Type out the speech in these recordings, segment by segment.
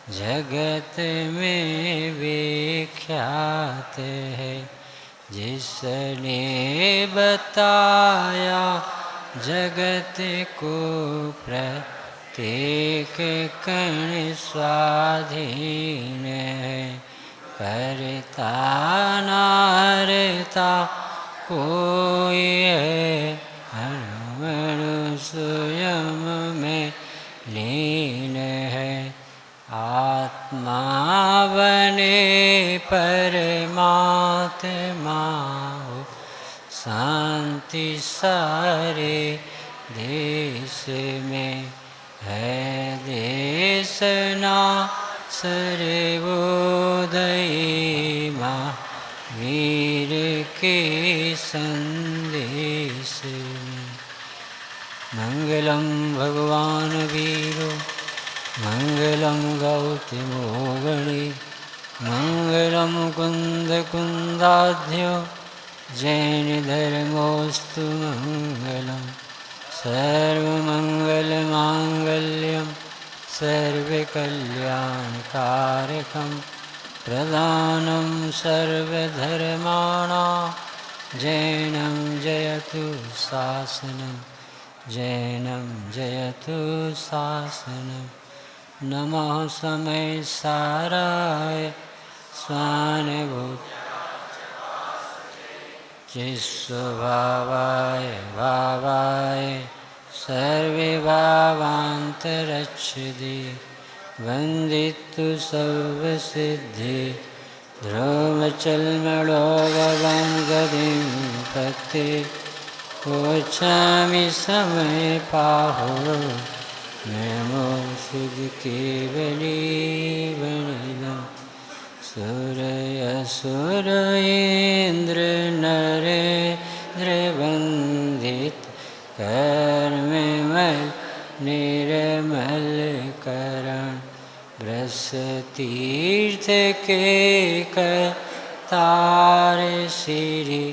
जगत में विख्यात है। जिसने बताया जगत को प्रत्येक कण स्वाधीन है। करता नारता कोई है, अणु अणु स्वयं में लीन है। आत्मा बने परमात्मा हो, शांति सारे देश में है। देश ना सर्वोदयी महावीर के संदेश में। मंगलम भगवान वीरो मंगलम गौतमो गणे। मंगलम कुंद कुंदाध्यो जैन धर्मोस्तु मंगलम। सर्वमंगलमांगल्यम सर्वकल्याणकारकं। प्रधानं सर्वधर्माणां जैनं जयतु शासनं। जैनं जयतु शासनं। नमः समय साराय स्वानुभूत चिस्वभावाय भावाय सर्वे भावान्तरच्छिदे। वन्दितु सर्वसिद्धि ध्रुवचल्मणोभवं गतिं पते। गच्छामि समय पाहो नमो सुखकेवलीवनिदं। सुरयसुर इन्द्र नरेन्द्र वन्दित कर्ममल निर्मल करण। ब्रजतीर्थ के करतार श्री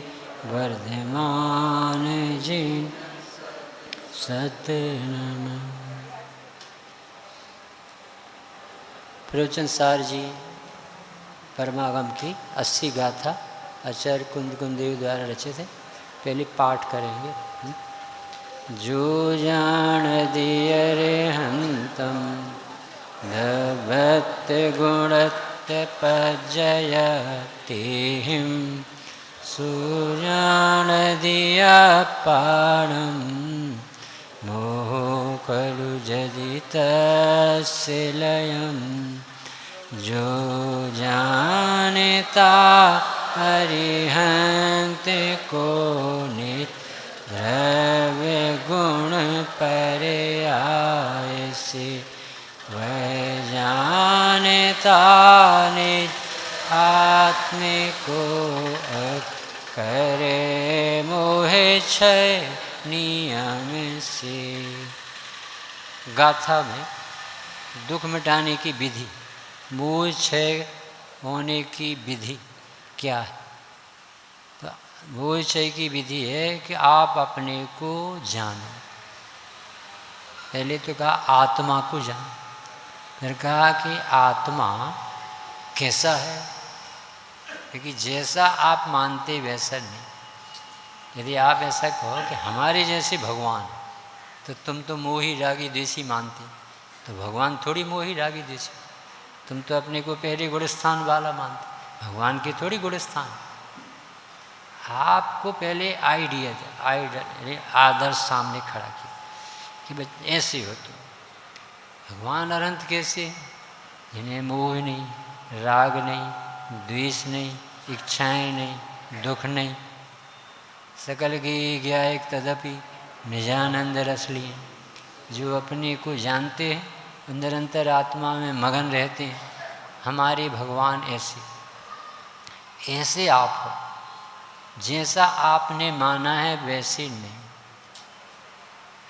वर्धमान जिन सतनम। प्रवचन सार जी परमागम की 80 गाथा आचार्य कुंद कुंदेव द्वारा रचित है। पहले पाठ करेंगे। जो जान दियरे हंतम भक्त गुणत्य पजयतिहिं। सुजान दिया पाणम मोह खलु जदितस्य लयम्। जो जानता अरिहंत को नित द्रव्य गुण पर्यायसे। वह जानता निज आत्म को करे मोह क्षय नियम से। गाथा में दुख मिटाने की विधि, मोह क्षय होने की विधि क्या है? तो मोह क्षय की विधि है कि आप अपने को जानो। पहले तो कहा आत्मा को जानो, फिर कहा कि आत्मा कैसा है, क्योंकि जैसा आप मानते वैसा नहीं। यदि आप ऐसा कहो कि हमारे जैसे भगवान, तो तुम तो मोही रागी देसी मानते, तो भगवान थोड़ी मोही रागी देसी। तुम तो अपने को पहले गुणस्थान वाला मानते, भगवान के थोड़ी गुणस्थान। आपको पहले आइडिया आदर्श सामने खड़ा किया कि बस ऐसे हो तुम। भगवान अनंत कैसे, जिन्हें मोह नहीं, राग नहीं, द्वेष नहीं, इच्छाएं नहीं, दुख नहीं। सकल की ज्ञा एक तदपि निजानंद रसली। जो अपने को जानते हैं, निरंतर आत्मा में मगन रहते हैं। हमारे भगवान ऐसे आप हो, जैसा आपने माना है वैसे नहीं।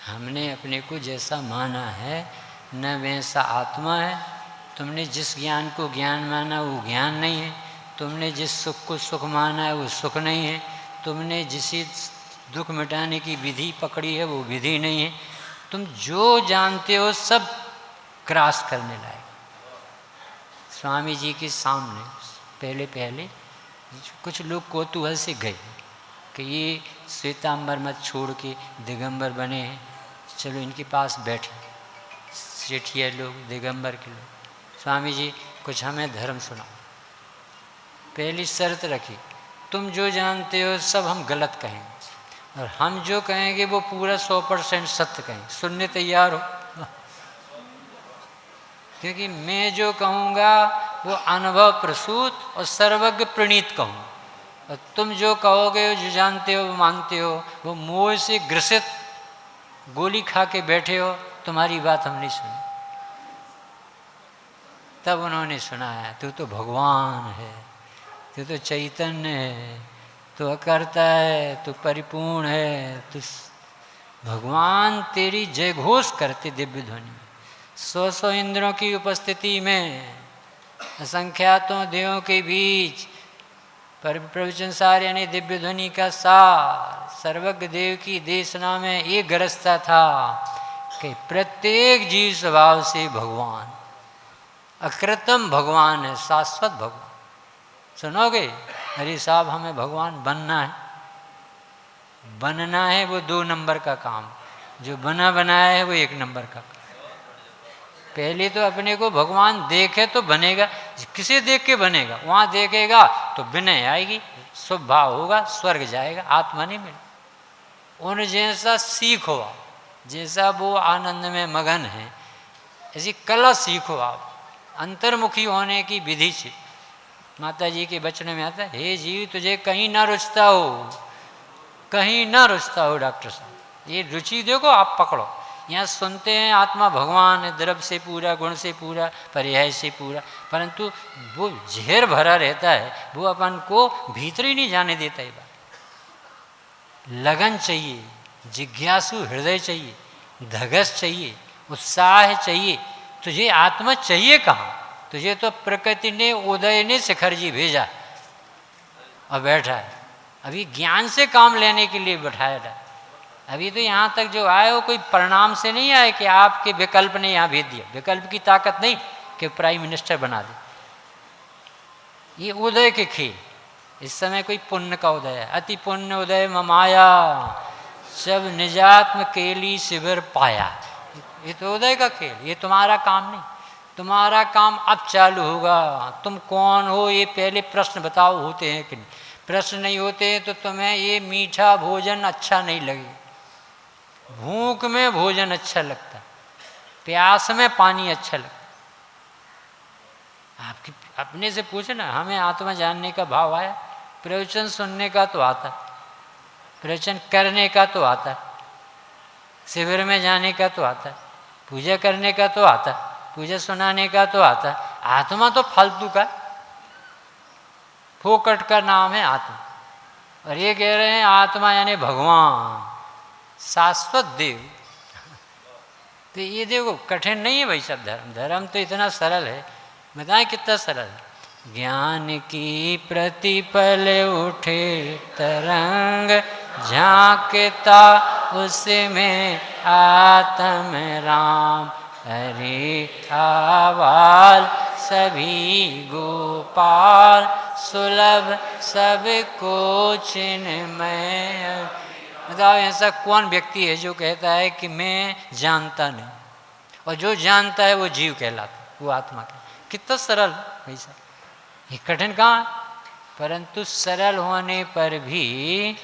हमने अपने को जैसा माना है न वैसा आत्मा है। तुमने जिस ज्ञान को ज्ञान माना वो ज्ञान नहीं है। तुमने जिस सुख को सुख माना है वो सुख नहीं है। तुमने जिसे दुख मिटाने की विधि पकड़ी है वो विधि नहीं है। तुम जो जानते हो सब क्रॉस करने लायक। स्वामी जी के सामने पहले पहले कुछ लोग कौतूहल से गए कि ये श्वेतांबर मत छोड़ के दिगंबर बने हैं, चलो इनके पास बैठे। सेठिया लोग, दिगंबर के लोग, स्वामी जी कुछ हमें धर्म सुनाओ। पहली शर्त रखी, तुम जो जानते हो सब हम गलत कहेंगे और हम जो कहेंगे वो पूरा 100% सत्य कहेंगे। सुनने तैयार हो? क्योंकि मैं जो कहूँगा वो अनुभव प्रसूत और सर्वज्ञ प्रणीत कहूँ, और तुम जो कहोगे, जो जानते हो, वो मानते हो, वो मोह से ग्रसित गोली खा के बैठे हो, तुम्हारी बात हम नहीं सुनी। तब उन्होंने सुना है, तू तो भगवान है, तू तो चैतन्य है, तू अकर्ता है, तू परिपूर्ण है, तू भगवान तेरी जय घोष करते दिव्य ध्वनि। 100 इंद्रों की उपस्थिति में, असंख्यातों देवों के बीच प्रवचन सार यानी दिव्य ध्वनि का सार सर्वज्ञ देव की देशना में एक गरजता था कि प्रत्येक जीव स्वभाव से भगवान, अकृत्रिम भगवान है, शाश्वत भगवान। सुनोगे? अरे साहब हमें भगवान बनना है। बनना है वो 2 नंबर का काम, जो बना बनाया है वो 1 नंबर का काम। पहले तो अपने को भगवान देखे तो बनेगा। किसे देख के बनेगा? वहाँ देखेगा तो विनय आएगी, शुभ भाव होगा, स्वर्ग जाएगा, आत्मा नहीं मिले। उन जैसा सीखो आप, जैसा वो आनंद में मगन है, ऐसी कला सीखो आप। अंतर्मुखी होने की विधि से माता जी के वचन में आता है, हे जीव तुझे कहीं ना रुचता हो, कहीं ना रुचता हो डॉक्टर साहब, ये रुचि देखो आप पकड़ो। यहाँ सुनते हैं आत्मा भगवान है, द्रव्य से पूरा, गुण से पूरा, पर्याय से पूरा, परंतु वो जहर भरा रहता है, वो अपन को भीतर ही नहीं जाने देता। ये बात लगन चाहिए, जिज्ञासु हृदय चाहिए, धगस चाहिए, उत्साह चाहिए। तुझे आत्मा चाहिए कहाँ? तुझे तो प्रकृति ने, उदय ने शिखर जी भेजा और बैठा है। अभी ज्ञान से काम लेने के लिए बैठाया था। अभी तो यहाँ तक जो आए हो कोई परिणाम से नहीं आए कि आपके विकल्प ने यहाँ भेज दिया। विकल्प की ताकत नहीं कि प्राइम मिनिस्टर बना दे। ये उदय के खेल। इस समय कोई पुण्य का उदय है। अति पुण्य उदय ममाया, सब निजात्म केली शिविर पाया। ये तो उदय का खेल, ये तुम्हारा काम नहीं। तुम्हारा काम अब चालू होगा। तुम कौन हो ये पहले प्रश्न बताओ, होते हैं कि नहीं? प्रश्न नहीं होते तो तुम्हें ये मीठा भोजन अच्छा नहीं लगेगा। भूख में भोजन अच्छा लगता, प्यास में पानी अच्छा लगता। आपकी अपने से पूछे ना, हमें आत्मा जानने का भाव आया? प्रवचन सुनने का तो आता, प्रवचन करने का तो आता, शिविर में जाने का तो आता, पूजा करने का तो आता, पूजा सुनाने का तो आता। आत्मा तो फालतू का, फोकट का नाम है आत्मा। और ये कह रहे हैं आत्मा यानी भगवान, शाश्वत देव। तो ये देखो कठिन नहीं है भाई सब धर्म। धर्म तो इतना सरल है, बताएं कितना सरल है। ज्ञान की प्रतिपल उठे तरंग, झांकता उसमें आत्म राम। हरे आवाल सभी गोपाल, सुलभ सबको चिन्मय। बताओ ऐसा कौन व्यक्ति है जो कहता है कि मैं जानता नहीं, और जो जानता है वो जीव कहलाता, वो आत्मा का। कितना सरल वैसा, ये कठिन कहाँ? परंतु सरल होने पर भी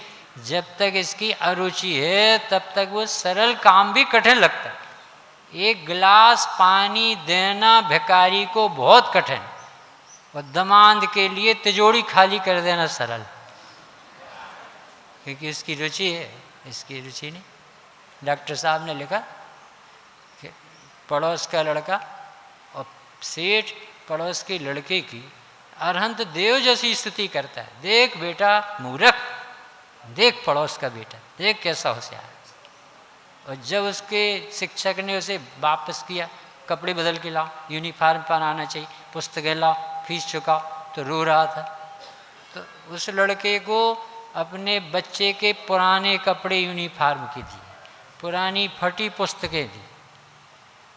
जब तक इसकी अरुचि है तब तक वो सरल काम भी कठिन लगता है। एक गिलास पानी देना भिखारी को बहुत कठिन, और दमांद के लिए तिजोरी खाली कर देना सरल, क्योंकि इसकी रुचि है, इसकी रुचि नहीं। डॉक्टर साहब ने लिखा कि पड़ोस का लड़का और सेठ पड़ोस के लड़के की अरहंत देव जैसी स्तुति करता है। देख बेटा मूर्ख, देख पड़ोस का बेटा, देख कैसा होशियार। और जब उसके शिक्षक ने उसे वापस किया, कपड़े बदल के लाओ, यूनिफॉर्म पहनाना चाहिए, पुस्तकें लाओ, फीस चुकाओ, तो रो रहा था। तो उस लड़के को अपने बच्चे के पुराने कपड़े यूनिफॉर्म की दी, पुरानी फटी पुस्तकें दी,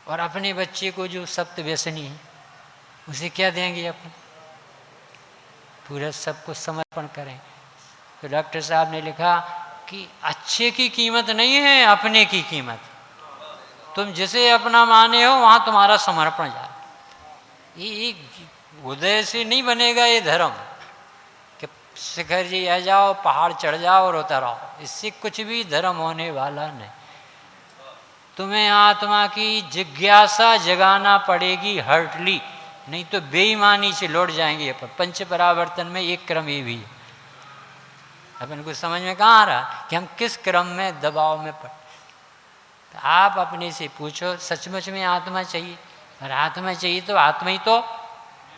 और अपने बच्चे को जो सप्त व्यसनी है उसे क्या देंगे अपन? पूरा सब कुछ समर्पण करें। तो डॉक्टर साहब ने लिखा कि अच्छे की कीमत नहीं है, अपने की कीमत। तुम जिसे अपना माने हो वहां तुम्हारा समर्पण जा। ये उदय से नहीं बनेगा ये धर्म कि शिखर जी आ जाओ, पहाड़ चढ़ जाओ और उतर आओ। इससे कुछ भी धर्म होने वाला नहीं। तुम्हें आत्मा की जिज्ञासा जगाना पड़ेगी हर्टली, नहीं तो बेईमानी से लौट जाएंगे अपन। पंच परावर्तन में एक क्रम ये भी है। अपन को समझ में कहाँ आ रहा कि हम किस क्रम में दबाव में पड़। तो आप अपने से पूछो, सचमुच में आत्मा चाहिए? और आत्मा चाहिए तो आत्मा ही तो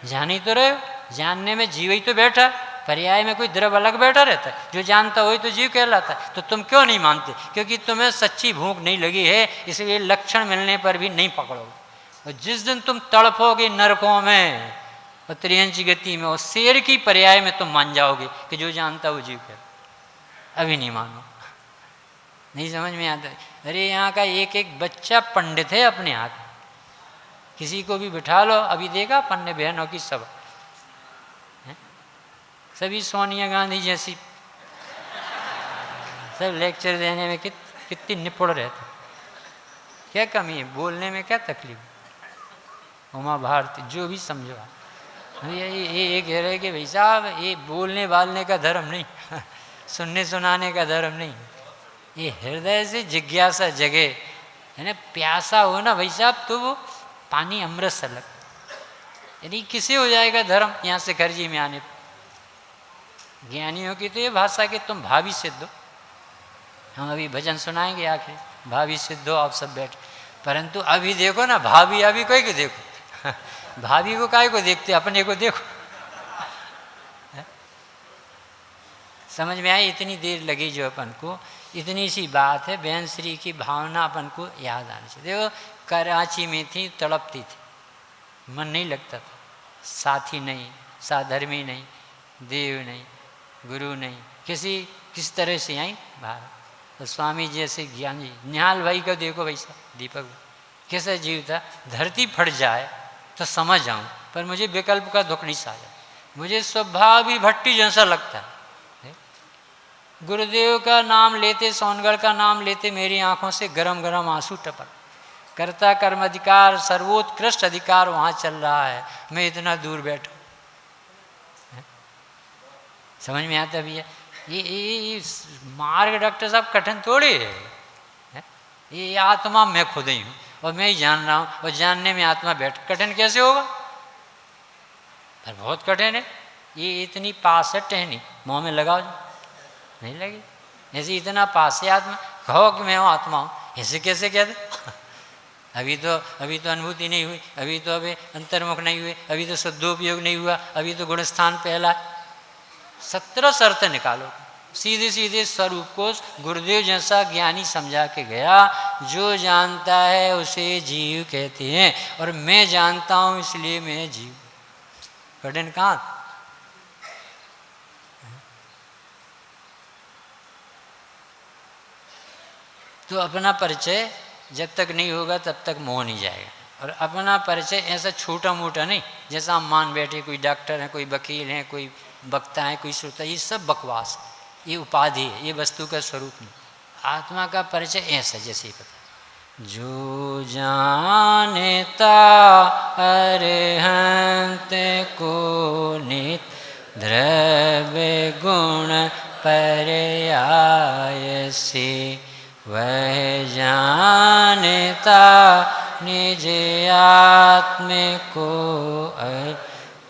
जान ही तो रहे हो। जानने में जीव ही तो बैठा, पर्याय में कोई द्रव अलग बैठा रहता है। जो जानता वही तो जीव कहलाता है। तो तुम क्यों नहीं मानते? क्योंकि तुम्हें सच्ची भूख नहीं लगी है, इसलिए लक्षण मिलने पर भी नहीं पकड़ोगे। और जिस दिन तुम तड़फोगे नरकों में और त्रियंची गति में, और शेर की पर्याय में तुम मान जाओगे कि जो जानता वो जीव कहता। अभी नहीं मानो, नहीं समझ में आता। अरे यहाँ का एक एक बच्चा पंडित है अपने हाथ। किसी को भी बिठा लो, अभी देखा पन्ने बहनों की सब सभी सोनिया गांधी जैसी सब लेक्चर देने में कितनी निपुण रहती। क्या कमी है? बोलने में क्या तकलीफ? उमा भारती जो भी समझो। ये कह रहे कि भाई साहब ये बोलने बालने का धर्म नहीं, सुनने सुनाने का धर्म नहीं। ये हृदय से जिज्ञासा जगे है ना, प्यासा हो ना भाई साहब, तो वो पानी अमृत सा लग। यानी किसे हो जाएगा धर्म यहाँ से खर्जी में आने पर? ज्ञानियों की तो ये भाषा कि तुम भावी सिद्ध हो। हम अभी भजन सुनाएंगे आखिर, भावी सिद्ध हो आप सब बैठ। परंतु अभी देखो ना, भाभी अभी कोई को देखो भाभी को काय को देखते, अपने को देखो। समझ में आई? इतनी देर लगी जो अपन को, इतनी सी बात है। बहन श्री की भावना अपन को याद आनी चाहिए। देखो कराची में थी, तड़पती थी, मन नहीं लगता था, साथी नहीं, साधर्मी नहीं, देव नहीं, गुरु नहीं, किस तरह से आई बाहर। तो स्वामी जैसे ज्ञान जी, निहाल भाई को देखो भाई साहब, दीपक कैसा जीव था। धरती फट जाए तो समझ जाऊं, पर मुझे विकल्प का दुख नहीं साया। मुझे स्वभाव भी भट्टी जैसा लगता है। गुरुदेव का नाम लेते, सोनगढ़ का नाम लेते, मेरी आंखों से गरम गरम आंसू टपक। कर्ता कर्म अधिकार, सर्वोत्कृष्ट अधिकार वहां चल रहा है, मैं इतना दूर बैठा। समझ में आता भैया? ये मार्ग डॉक्टर साहब कठिन थोड़ी है। ये आत्मा मैं खुद ही हूँ और मैं ही जान रहा हूँ, और जानने में आत्मा बैठ। कठिन कैसे होगा? पर बहुत कठिन है। ये इतनी पास है टहनी, मुँह में लगाओ नहीं लगी। ऐसे इतना पास है आत्मा, कहो कि मैं हूँ आत्मा हूँ, ऐसे कैसे कह दे? अभी तो अनुभूति नहीं हुई, अभी तो अभी अंतर्मुख नहीं हुए, अभी तो शुद्धोपयोग नहीं हुआ, अभी तो गुणस्थान पहला। 17 शर्तें निकालो, सीधे सीधे स्वरूप को गुरुदेव जैसा ज्ञानी समझा के गया। जो जानता है उसे जीव कहते हैं, और मैं जानता हूँ इसलिए मैं जीव। कठिन कहाँ? तो अपना परिचय जब तक नहीं होगा तब तक मोह नहीं जाएगा। और अपना परिचय ऐसा छोटा मोटा नहीं, जैसा हम मान बैठे कोई डॉक्टर हैं, कोई वकील हैं, कोई वक्ता है, कोई श्रोता। ये सब बकवास, ये उपाधि है, ये वस्तु का स्वरूप नहीं। आत्मा का परिचय ऐसा जैसे ही पता, जो जानता अरहंत को नित द्रव्य गुण पर्याय से, वह जानता निज आत्म को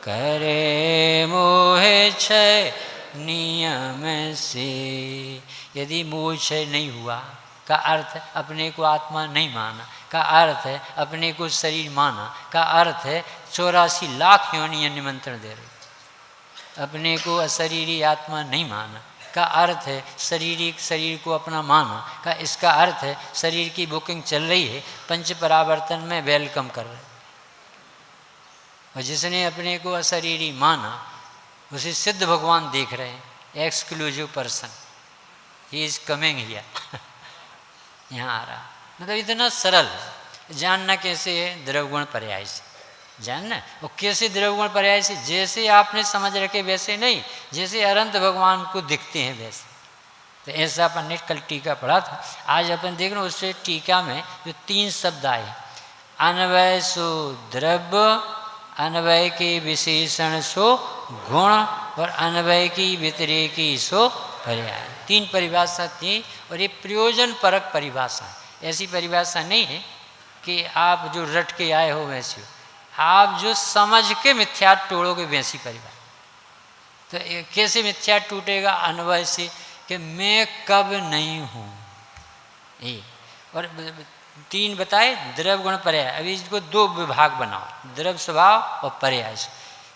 करे मोह क्षय नियम से। यदि मोह क्षय नहीं हुआ का अर्थ है अपने को आत्मा नहीं माना, का अर्थ है अपने को शरीर माना, का अर्थ है 84 लाख योनियां निमंत्रण दे रही। अपने को अशरीरी आत्मा नहीं माना का अर्थ है शरीर को अपना माना, का इसका अर्थ है शरीर की बुकिंग चल रही है, पंच परावर्तन में वेलकम कर रहे। और जिसने अपने को अशरीरी माना उसे सिद्ध भगवान देख रहे हैं, exclusive person, he is coming here यहाँ आ रहा। मतलब इतना सरल जानना कैसे है? द्रवगुण पर्याय से। जानना। और कैसे द्रव्य गुण पर्याय से, जैसे आपने समझ रखे वैसे नहीं, जैसे अनंत भगवान को दिखते हैं वैसे। तो ऐसा अपन ने कल टीका पढ़ा था। आज अपन देख रहे हैं उससे टीका में जो 3 शब्द आए, अन्वय सो द्रव्य, अन्वय के विशेषण सो गुण, और अन्वय की व्यतिरेकी सो पर्याय। 3 परिभाषा थी और ये प्रयोजन परक परिभाषा है। ऐसी परिभाषा नहीं है कि आप जो रट के आए हो वैसी हो, आप जो समझ के मिथ्या तोड़ोगे वैसी परिभाषा। तो कैसे मिथ्या टूटेगा? अन्वय से कि मैं कब नहीं हूँ, ये। और 3 बताए, द्रव्य गुण पर्याय। अभी इसको 2 विभाग बनाओ, द्रव्य स्वभाव और पर्याय।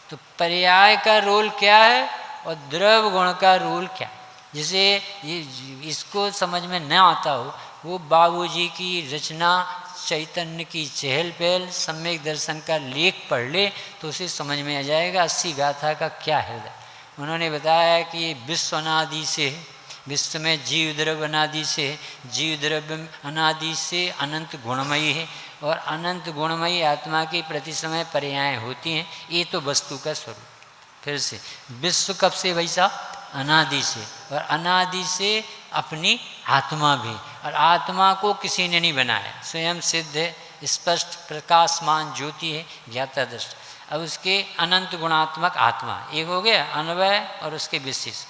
तो पर्याय का रोल क्या है और द्रव्य गुण का रोल क्या? जिसे ये इसको समझ में न आता हो, वो बाबूजी की रचना चैतन्य की चहल पहल सम्यक दर्शन का लेख पढ़ ले तो उसे समझ में आ जाएगा 80 गाथा का क्या हृदय। उन्होंने बताया कि ये विश्व अनादि से है, विश्व में जीव द्रव्य अनादि से है, जीव द्रव्य अनादि से अनंत गुणमयी है, और अनंत गुणमयी आत्मा की प्रति समय पर्याय होती हैं। ये तो वस्तु का स्वरूप। फिर से विश्व कब से वैसा? अनादि से, और अनादि से अपनी आत्मा भी, और आत्मा को किसी ने नहीं बनाया, स्वयं सिद्ध है, स्पष्ट प्रकाशमान ज्योति है, ज्ञाता दृष्ट। अब उसके अनंत गुणात्मक आत्मा एक हो गया, अन्वय और उसके विशेष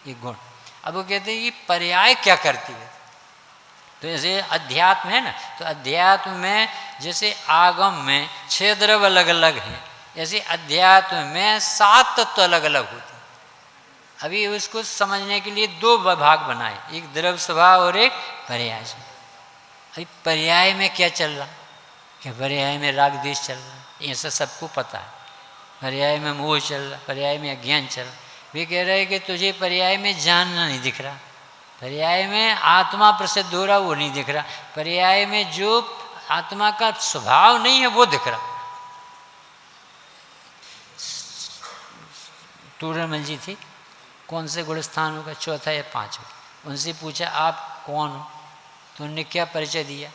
एक गुण। अब वो कहते हैं कि पर्याय क्या करती है? तो जैसे अध्यात्म है ना, तो अध्यात्म में जैसे आगम में 6 द्रव्य अलग अलग हैं, ऐसे अध्यात्म में 7 तत्व अलग अलग होते हैं। अभी उसको समझने के लिए 2 विभाग बनाए, एक द्रव्य स्वभाव और एक पर्याय। अभी पर्याय में क्या चल रहा? क्या पर्याय में राग द्वेष चल रहा है? ये सबको पता है। पर्याय में मोह चल रहा, पर्याय में अज्ञान चल रहा। वे कह रहे हैं कि तुझे पर्याय में जानना नहीं दिख रहा, पर्याय में आत्मा प्रसिद्ध हो रहा वो नहीं दिख रहा, पर्याय में जो आत्मा का स्वभाव नहीं है वो दिख रहा। टूरमल जी थी, कौन से गुणस्थान होगा, 4था या 5वां? उनसे पूछा आप कौन हो? तो उन्होंने क्या परिचय दिया?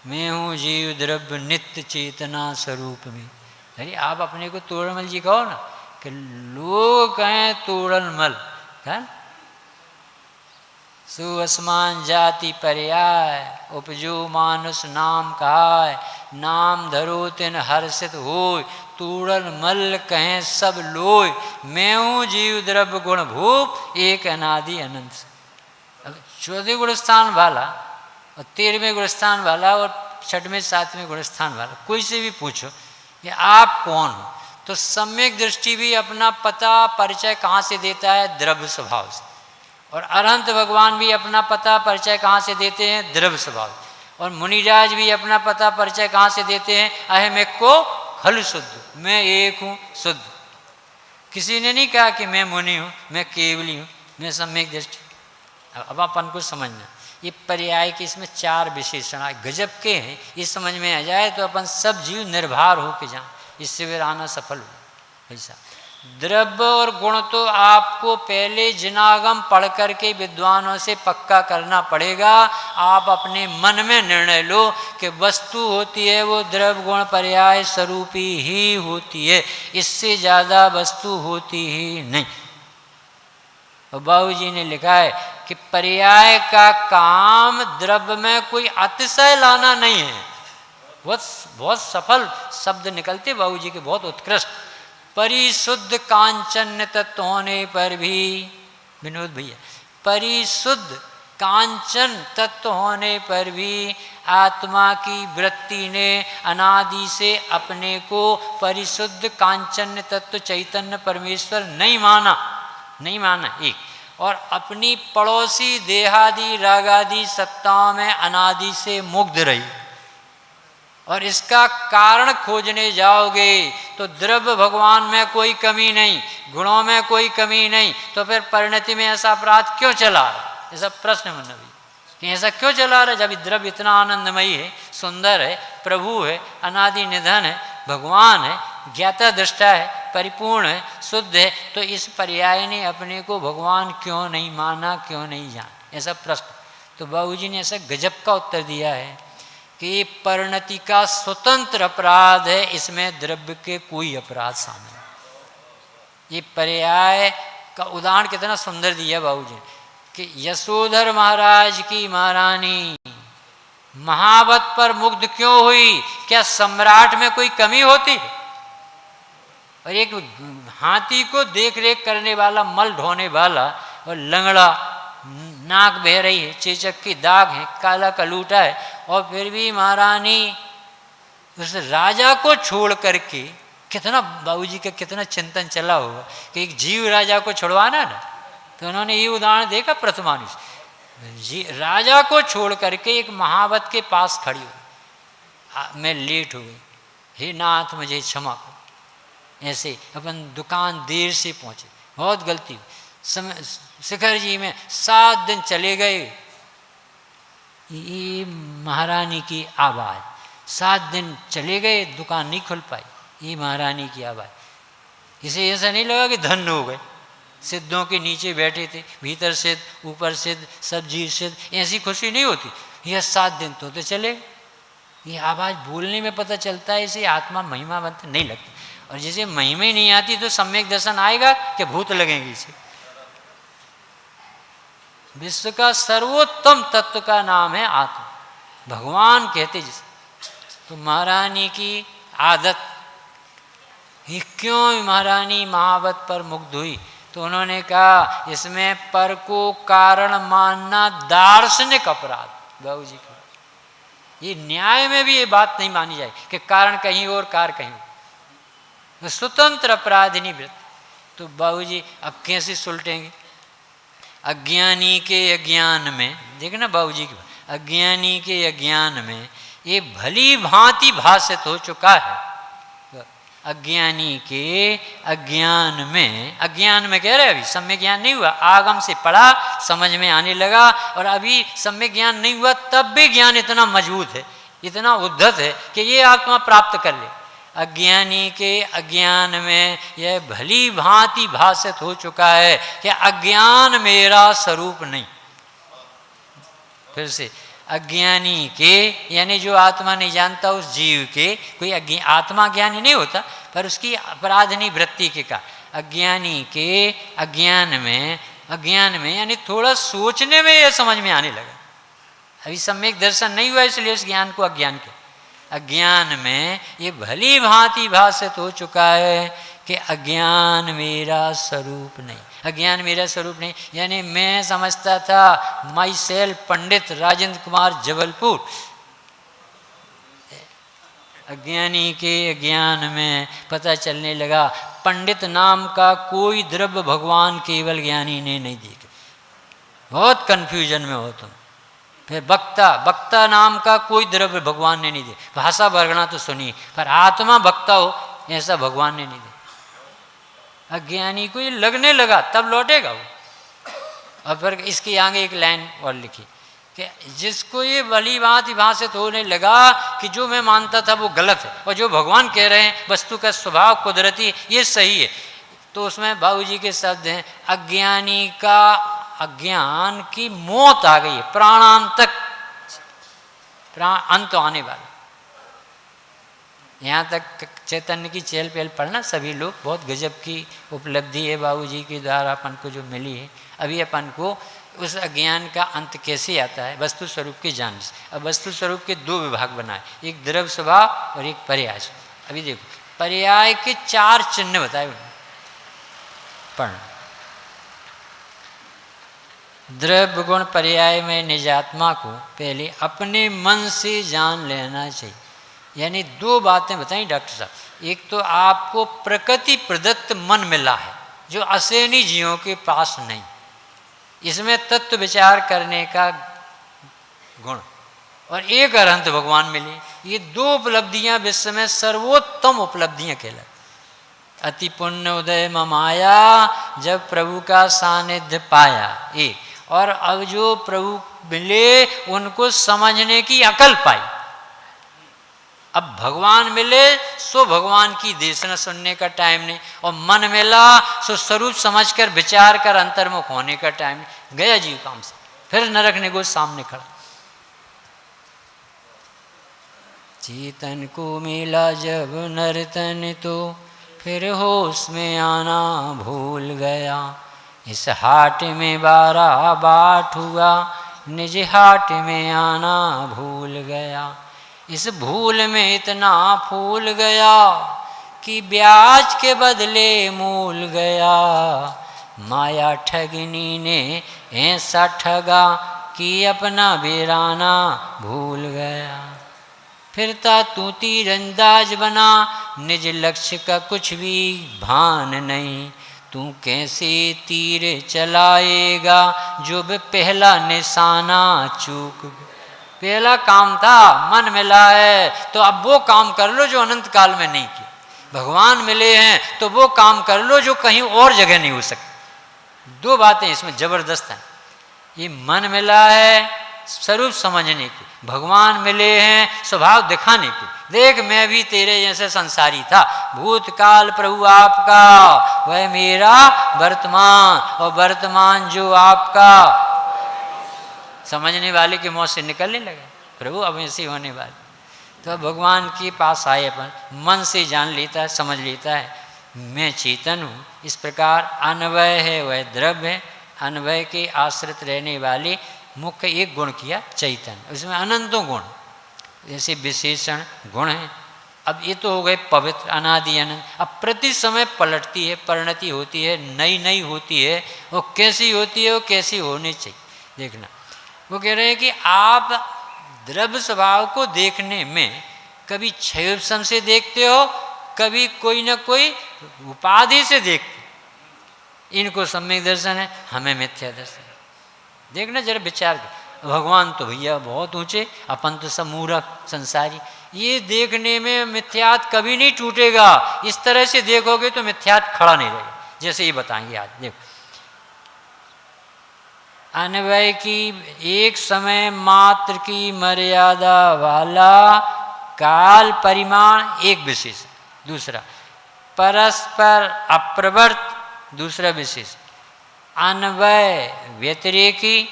मैं हूँ जीव द्रव्य नित्य चेतना स्वरूप में। अरे आप अपने को तोड़मल जी कहो ना, कि लोग कहें तोड़मल है, सुअसमान जाति पर्याय, उपजो मानुष नाम कहाय, नाम धरो तिन हर्षित होय, तूड़ल मल कहें सब लोय, मैं हूँ जीव द्रव्य गुण भूप एक अनादि अनंत। अब 14वें गुणस्थान वाला और 13वें गुणस्थान वाला और 6वें 7वें गुणस्थान वाला कोई से भी पूछो कि आप कौन हो, तो सम्यक दृष्टि भी अपना पता परिचय कहाँ से देता है? द्रव्य स्वभाव से। और अनंत भगवान भी अपना पता परिचय कहाँ से देते हैं? द्रव्य स्वभाव। और मुनिराज भी अपना पता परिचय कहाँ से देते हैं? अहम एक को खल शुद्ध, मैं एक हूँ शुद्ध। किसी ने नहीं कहा कि मैं मुनि हूँ, मैं केवली हूँ, मैं सम्यक दृष्टि। अब अपन को समझना, ये पर्याय के इसमें 4 विशेषण गजब के हैं। ये समझ में आ जाए तो अपन सब जीव निर्भर हो के जाएं, इससे वे आना सफल हो। ऐसा द्रव्य और गुण तो आपको पहले जिनागम पढ़ करके विद्वानों से पक्का करना पड़ेगा। आप अपने मन में निर्णय लो कि वस्तु होती है वो द्रव्य गुण पर्याय स्वरूपी ही होती है, इससे ज़्यादा वस्तु होती ही नहीं। और बाबू जी ने लिखा है कि पर्याय का काम द्रव्य में कोई अतिशय लाना नहीं है। बहुत सफल शब्द निकलते बाबू जी के, बहुत उत्कृष्ट। परिशुद्ध कांचन तत्व होने पर भी, विनोद भैया, परिशुद्ध कांचन तत्व होने पर भी आत्मा की वृत्ति ने अनादि से अपने को परिशुद्ध कांचन तत्व चैतन्य परमेश्वर नहीं माना एक, और अपनी पड़ोसी देहादि रागादि सत्ताओं में अनादि से मुग्ध रही। और इसका कारण खोजने जाओगे तो द्रव्य भगवान में कोई कमी नहीं, गुणों में कोई कमी नहीं, तो फिर परिणति में ऐसा अपराध क्यों चला? ऐसा प्रश्न मन भी कि ऐसा क्यों चला रहा? जब द्रव्य इतना आनंदमयी है, सुंदर है, प्रभु है, अनादि निधन है, भगवान है, ज्ञाता दृष्टा है, परिपूर्ण है, शुद्ध है, तो इस पर्याय ने अपने को भगवान क्यों नहीं माना, क्यों नहीं जाना? ऐसा प्रश्न। तो बाबूजी ने ऐसा गजब का उत्तर दिया है कि परिणति का स्वतंत्र अपराध है, इसमें द्रव्य के कोई अपराध शामिल नहीं। ये पर्याय का उदाहरण कितना सुंदर दिया बाबूजी कि यशोधर महाराज की महारानी महावत पर मुग्ध क्यों हुई? क्या सम्राट में कोई कमी होती? और एक हाथी को देख रेख करने वाला, मल ढोने वाला और लंगड़ा, नाक बह रही है, चेचक की दाग है, काला कलूटा है, और फिर भी महारानी उस राजा को छोड़ करके, कितना बाबूजी का कितना चिंतन चला होगा कि एक जीव राजा को छुड़वाना ना, तो उन्होंने ये उदाहरण देखा प्रथमानुष जी, राजा को छोड़ करके एक महावत के पास खड़ी हुई, मैं लेट हो गई, हे नाथ मुझे क्षमा करो। ऐसे अपन दुकान देर से पहुंचे, बहुत गलती समय, शिखर जी में 7 दिन चले गए, ये महारानी की आवाज़, 7 दिन चले गए, दुकान नहीं खुल पाई, ये महारानी की आवाज़। इसे ऐसा नहीं लगा कि धन्य हो गए, सिद्धों के नीचे बैठे थे, भीतर सिद्ध, ऊपर सिद्ध, सब जीव सिद्ध, ऐसी खुशी नहीं होती। यह 7 दिन तो चले, ये आवाज़ बोलने में पता चलता है, इसे आत्मा महिमावंत नहीं लगती। और जैसे महिमा ही नहीं आती तो सम्यक दर्शन आएगा कि भूत लगेंगे इसे। विश्व का सर्वोत्तम तत्व का नाम है आत्मा, भगवान कहते जिसे। तो महारानी की आदत, ये क्यों महारानी महावत पर मुग्ध हुई? तो उन्होंने कहा इसमें पर को कारण मानना दार्शनिक अपराध। बाबू जी की ये न्याय में भी ये बात नहीं मानी जाए कि कारण कहीं और कार्य कहीं, तो स्वतंत्र अपराध नहीं वृत्ति। तो बाबू जी अब कैसे सुलटेंगे? अज्ञानी के अज्ञान में, देखना बाबू जी की, अज्ञानी के अज्ञान में ये भली भांति भाषित हो चुका है। अज्ञानी के अज्ञान में कह रहे अभी सम्यक ज्ञान नहीं हुआ, आगम से पढ़ा समझ में आने लगा, और अभी सम्यक ज्ञान नहीं हुआ तब भी ज्ञान इतना मजबूत है, इतना उद्धत है कि ये आत्मा प्राप्त कर ले। अज्ञानी के अज्ञान में यह भली भांति भाषित हो चुका है कि अज्ञान मेरा स्वरूप नहीं। फिर से अज्ञानी के, यानी जो आत्मा नहीं जानता उस जीव के, कोई आत्मा ज्ञानी नहीं होता पर उसकी अपराधनी वृत्ति के का, अज्ञानी के अज्ञान में यानी थोड़ा सोचने में यह समझ में आने लगा। अभी सम्यक दर्शन नहीं हुआ इसलिए उस ज्ञान को अज्ञान के, अज्ञान में ये भली भांति भाषित हो चुका है कि अज्ञान मेरा स्वरूप नहीं। अज्ञान मेरा स्वरूप नहीं यानी मैं समझता था माई सेल्फ पंडित राजेंद्र कुमार जबलपुर। अज्ञानी के अज्ञान में पता चलने लगा पंडित नाम का कोई द्रव्य भगवान केवल ज्ञानी ने नहीं देखा। बहुत कन्फ्यूजन में हो तुम। फिर वक्ता नाम का कोई द्रव्य भगवान ने नहीं देखा। भाषा वर्णना तो सुनी पर आत्मा वक्ता हो ऐसा भगवान ने नहीं देखा। अज्ञानी को ये लगने लगा तब लौटेगा वो। और फिर इसके आगे एक लाइन और लिखी कि जिसको ये भली भांति भाषित होने लगा कि जो मैं मानता था वो गलत है और जो भगवान कह रहे हैं वस्तु का स्वभाव कुदरती ये सही है, तो उसमें बाबूजी के शब्द हैं अज्ञानी का अज्ञान की मौत आ गई है, प्राणांतक प्राण अंत आने वाला। यहाँ तक चैतन्य की चहल पहल पढ़ना सभी लोग, बहुत गजब की उपलब्धि है बाबूजी के द्वारा अपन को जो मिली है। अभी अपन को उस अज्ञान का अंत कैसे आता है वस्तु स्वरूप के ज्ञान से। अब वस्तु स्वरूप के 2 विभाग बनाए, एक द्रव्य स्वभाव और एक पर्याय। अभी देखो पर्याय के 4 चिन्ह बताए उन्होंने, पढ़ना। द्रव्य गुण पर्याय में निजात्मा को पहले अपने मन से जान लेना चाहिए। यानी 2 बातें बताई डॉक्टर साहब। एक तो आपको प्रकृति प्रदत्त मन मिला है जो असेनी जीवों के पास नहीं, इसमें तत्व विचार करने का गुण, और एक अरहंत भगवान मिले। ये 2 उपलब्धियां विश्व में सर्वोत्तम उपलब्धियां कहलाती। अति पुण्य उदय ममाया, जब प्रभु का सानिध्य पाया एक, और अब जो प्रभु मिले उनको समझने की अकल पाई। अब भगवान मिले सो भगवान की देशना सुनने का टाइम नहीं, और मन मिला सो स्वरूप समझकर विचार कर अंतर्मुख होने का टाइम नहीं। गया जीव काम से, फिर नरक निगोज सामने खड़ा। चेतन को मिला जब नर्तन तो फिर होश में आना भूल गया। इस हाट में 12 बाट हुआ, निज हाट में आना भूल गया। इस भूल में इतना फूल गया कि ब्याज के बदले मूल गया। माया ठगनी ने ऐसा ठगा कि अपना वीराना भूल गया। फिरता तू तीरंदाज बना, निज लक्ष्य का कुछ भी भान नहीं। तू कैसे तीर चलाएगा जो भी पहला निशाना चूक। पहला काम था मन मिला है तो अब वो काम कर लो जो अनंत काल में नहीं किया। भगवान मिले हैं तो वो काम कर लो जो कहीं और जगह नहीं हो सकती। दो बातें इसमें जबरदस्त हैं। ये मन मिला है स्वरूप समझने की, भगवान मिले हैं स्वभाव दिखाने की। देख मैं भी तेरे जैसे संसारी था, भूतकाल प्रभु आपका वह मेरा वर्तमान, और वर्तमान जो आपका। समझने वाले के मुंह से निकलने लगे प्रभु अब ऐसे होने वाले। तो भगवान के पास आए, अपन मन से जान लेता है, समझ लेता है मैं चेतन हूँ। इस प्रकार अन्वय है वह द्रव्य है, अन्वय के आश्रित रहने वाले मुख्य एक गुण किया चैतन्य। उसमें अनंतों गुण जैसे विशेषण गुण हैं। अब ये तो हो गए पवित्र अनादि अनंत। अब प्रति समय पलटती है, परिणति होती है, नई नई होती है। वो कैसी होती है, वो कैसी होनी चाहिए देखना। वो कह रहे हैं कि आप द्रव्य स्वभाव को देखने में कभी क्षयोपम से देखते हो, कभी कोई ना कोई उपाधि से देखते। इनको सम्यक दर्शन है, हमें मिथ्या दर्शन है। देखना जरा विचार कर। भगवान तो भैया बहुत ऊंचे, अपन तो सब मूर्ख संसारी। ये देखने में मिथ्यात कभी नहीं टूटेगा। इस तरह से देखोगे तो मिथ्यात खड़ा नहीं रहेगा। जैसे ये बताएंगे आज देखो, अन्वय की एक समय मात्र की मर्यादा वाला काल परिमाण एक विशेष, दूसरा परस्पर अप्रवर्त दूसरा विशेष, अन्वय व्यतिरेकी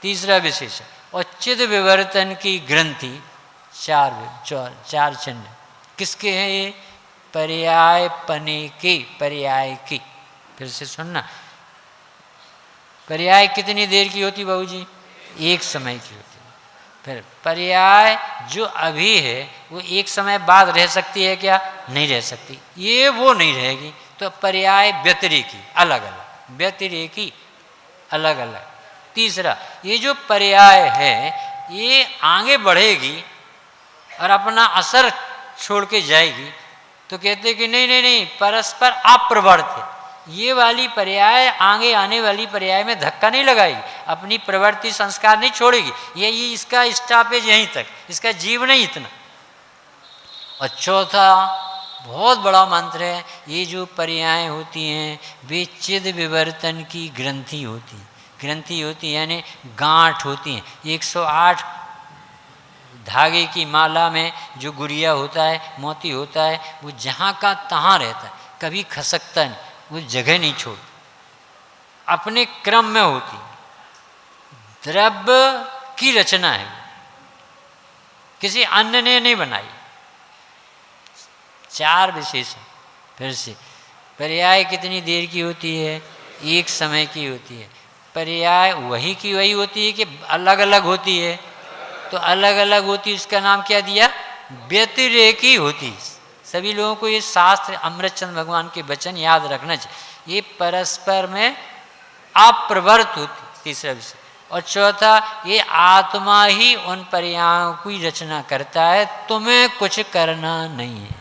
तीसरा विशेष, और चिद विवर्तन की ग्रंथि चार चिन्ह। किसके हैं ये? पर्याय पने की, पर्याय की। फिर से सुनना, पर्याय कितनी देर की होती बहू जी? एक समय की होती है। फिर पर्याय जो अभी है वो एक समय बाद रह सकती है क्या? नहीं रह सकती, ये वो नहीं रहेगी। तो पर्याय व्यतिरेकी अलग अलग, व्यतिरेकी अलग अलग। तीसरा, ये जो पर्याय है ये आगे बढ़ेगी और अपना असर छोड़ के जाएगी। तो कहते कि नहीं नहीं नहीं, परस्पर अप्रवर्त है। ये वाली पर्याय आगे आने वाली पर्याय में धक्का नहीं लगाएगी, अपनी प्रवृत्ति संस्कार नहीं छोड़ेगी। ये इसका स्टॉपेज यहीं तक, इसका जीवन ही इतना। और चौथा बहुत बड़ा मंत्र है, ये जो पर्याय होती हैं वे चिद विवर्तन की ग्रंथि होती, ग्रंथि होती यानी गांठ होती हैं। 108 धागे की माला में जो गुड़िया होता है, मोती होता है, वो जहाँ का तहाँ रहता है, कभी खसकता नहीं, वो जगह नहीं छोड़ती, अपने क्रम में होती। द्रव्य की रचना है, किसी अन्य ने नहीं बनाई। चार विशेषण। फिर से पर्याय कितनी देर की होती है? एक समय की होती है। पर्याय वही की वही होती है कि अलग अलग होती है? तो अलग अलग होती, उसका नाम क्या दिया? व्यतिरेकी होती। सभी लोगों को ये शास्त्र अमृतचंद भगवान के वचन याद रखना चाहिए। ये परस्पर में अप्रवर्त होती, तीसरा विषय। और चौथा, ये आत्मा ही उन पर्यायों की रचना करता है, तुम्हें कुछ करना नहीं है।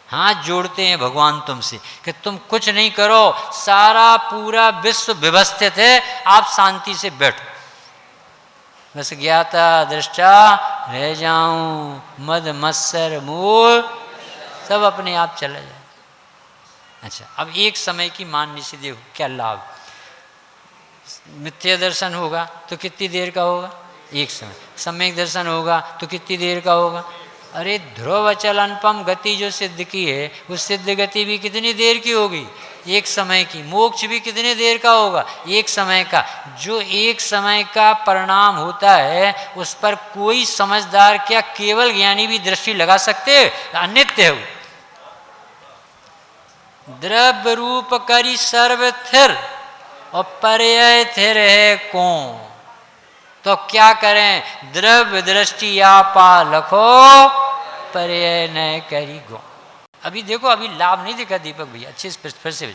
हाथ जोड़ते हैं भगवान तुमसे कि तुम कुछ नहीं करो, सारा पूरा विश्व व्यवस्थित है, आप शांति से बैठो। बस ज्ञाता दृष्टा रह जाऊं, मद मत्सर मूल सब अपने आप चला जाए। अच्छा, अब एक समय की मानने से देखो क्या लाभ। मिथ्या दर्शन होगा तो कितनी देर का होगा? एक समय। सम्यक दर्शन होगा तो कितनी देर का होगा? अरे ध्रुव अचल अनुपम गति जो सिद्ध की है, वो सिद्ध गति भी कितनी देर की होगी? एक समय की। मोक्ष भी कितने देर का होगा? एक समय का। जो एक समय का परिणाम होता है उस पर कोई समझदार क्या केवल ज्ञानी भी दृष्टि लगा सकते हैं? अनित्य है वो। द्रव्य रूप करी सर्व थिर और पर्याय थिर है कौन। तो क्या करें? द्रव्य दृष्टि आपा लखो पर्याय न करी गो। अभी देखो, अभी लाभ नहीं दिखा दीपक भैया, अच्छे से फिर से।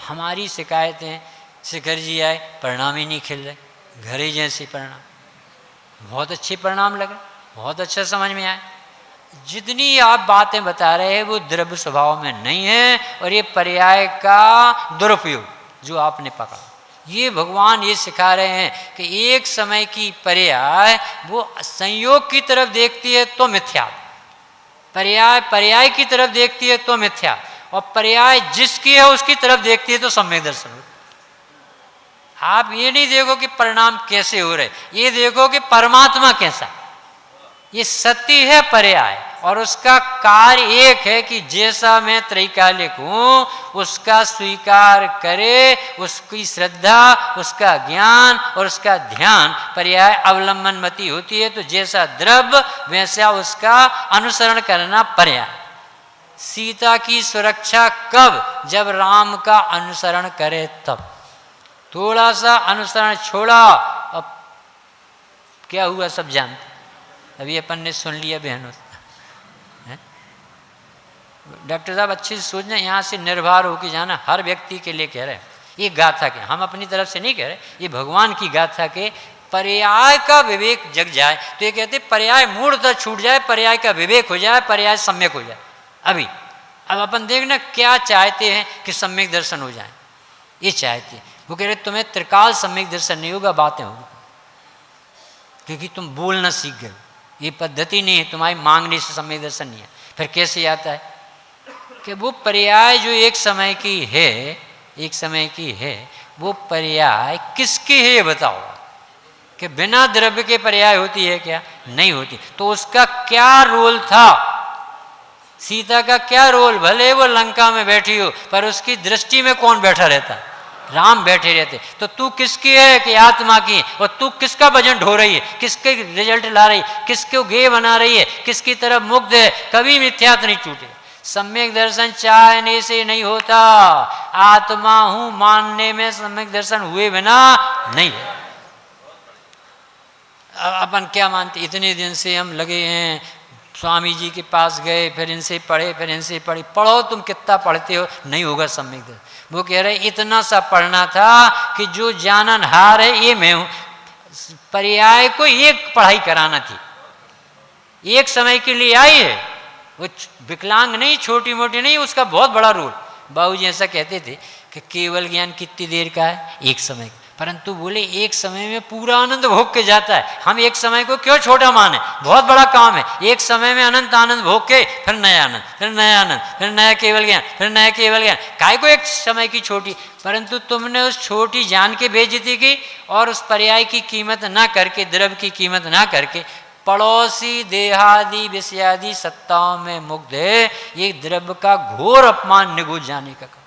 हमारी शिकायतें, शिखर जी आए, परिणाम ही नहीं खिल रहे, घरे जैसे परिणाम। बहुत अच्छे परिणाम लगे, बहुत अच्छा समझ में आए। जितनी आप बातें बता रहे हैं वो द्रव्य स्वभाव में नहीं है, और ये पर्याय का दुरुपयोग जो आपने पकड़ा, ये भगवान ये सिखा रहे हैं कि एक समय की पर्याय वो संयोग की तरफ देखती है तो मिथ्या, पर्याय पर्याय की तरफ देखती है तो मिथ्या, और पर्याय जिसकी है उसकी तरफ देखती है तो सम्यक दर्शन हो। आप ये नहीं देखो कि परिणाम कैसे हो रहे, ये देखो कि परमात्मा कैसा। ये सत्य है पर्याय, और उसका कार्य एक है कि जैसा मैं त्रैकालिक हूं उसका स्वीकार करे, उसकी श्रद्धा, उसका ज्ञान और उसका ध्यान पर्याय अवलंबन मति होती है। तो जैसा द्रव्य वैसा उसका अनुसरण करना पर्याय। सीता की सुरक्षा कब? जब राम का अनुसरण करे तब। थोड़ा सा अनुसरण छोड़ा और क्या हुआ सब जानते। अभी अपन ने सुन लिया बहनों। डॉक्टर साहब अच्छे से सोचना, यहाँ से निर्भर होकर जाना, हर व्यक्ति के लिए कह रहे हैं। ये गाथा के, हम अपनी तरफ से नहीं कह रहे, ये भगवान की गाथा के। पर्याय का विवेक जग जाए तो ये कहते पर्याय मूढ़ता छूट जाए, पर्याय का विवेक हो जाए, पर्याय सम्यक हो जाए। अभी अब अपन देखना क्या चाहते हैं कि सम्यक दर्शन हो जाए, ये चाहते हैं। वो कह रहे तुम्हें त्रिकाल सम्यक दर्शन नहीं होगा, बातें होगी, क्योंकि तुम बोलना सीख गए, ये पद्धति नहीं है तुम्हारी, मांगने से सम्यक दर्शन नहीं है। फिर कैसे आता है कि वो पर्याय जो एक समय की है, एक समय की है, वो पर्याय किसकी है ये बताओ। कि बिना द्रव्य के पर्याय होती है क्या? नहीं होती। तो उसका क्या रोल था? सीता का क्या रोल? भले वो लंका में बैठी हो पर उसकी दृष्टि में कौन बैठा रहता? राम बैठे रहते। तो तू किसकी है? कि आत्मा की। और तू किसका वजन ढो रही है? किसके रिजल्ट ला रही है? किसको गे बना रही है? किसकी तरफ मुग्ध है? कभी मिथ्यात नहीं छूटे। सम्यक दर्शन चाहने से नहीं होता, आत्मा हूं मानने में सम्यक दर्शन हुए बिना नहीं है। अपन क्या मानते, इतने दिन से हम लगे हैं, स्वामी जी के पास गए, फिर इनसे पढ़े, फिर इनसे पढ़े। पढ़ो, तुम कितना पढ़ते हो, नहीं होगा सम्यक दर्शन। वो कह रहे इतना सा पढ़ना था कि जो जाननहार है ये मैं हूं। पर्याय को एक पढ़ाई कराना थी, एक समय के लिए आई है, वो विकलांग नहीं, छोटी मोटी नहीं, उसका बहुत बड़ा रोल। बाबूजी ऐसा कहते थे कि केवल ज्ञान कितनी देर का है? एक समय का। परंतु बोले एक समय में पूरा आनंद भोग के जाता है। हम एक समय को क्यों छोटा माने? बहुत बड़ा काम है। एक समय में अनंत आनंद भोग के फिर नया आनंद, फिर नया आनंद, फिर नया केवल ज्ञान, फिर नया केवल ज्ञान। काय को एक समय की छोटी? परंतु तुमने उस छोटी जान के बेइज्जती की, और उस पर्याय की कीमत ना करके, द्रव्य की कीमत ना करके, पड़ोसी देहादि विषयादि सत्ताओं में मुग्ध है। ये द्रव्य का घोर अपमान, निगुझ जाने का काम।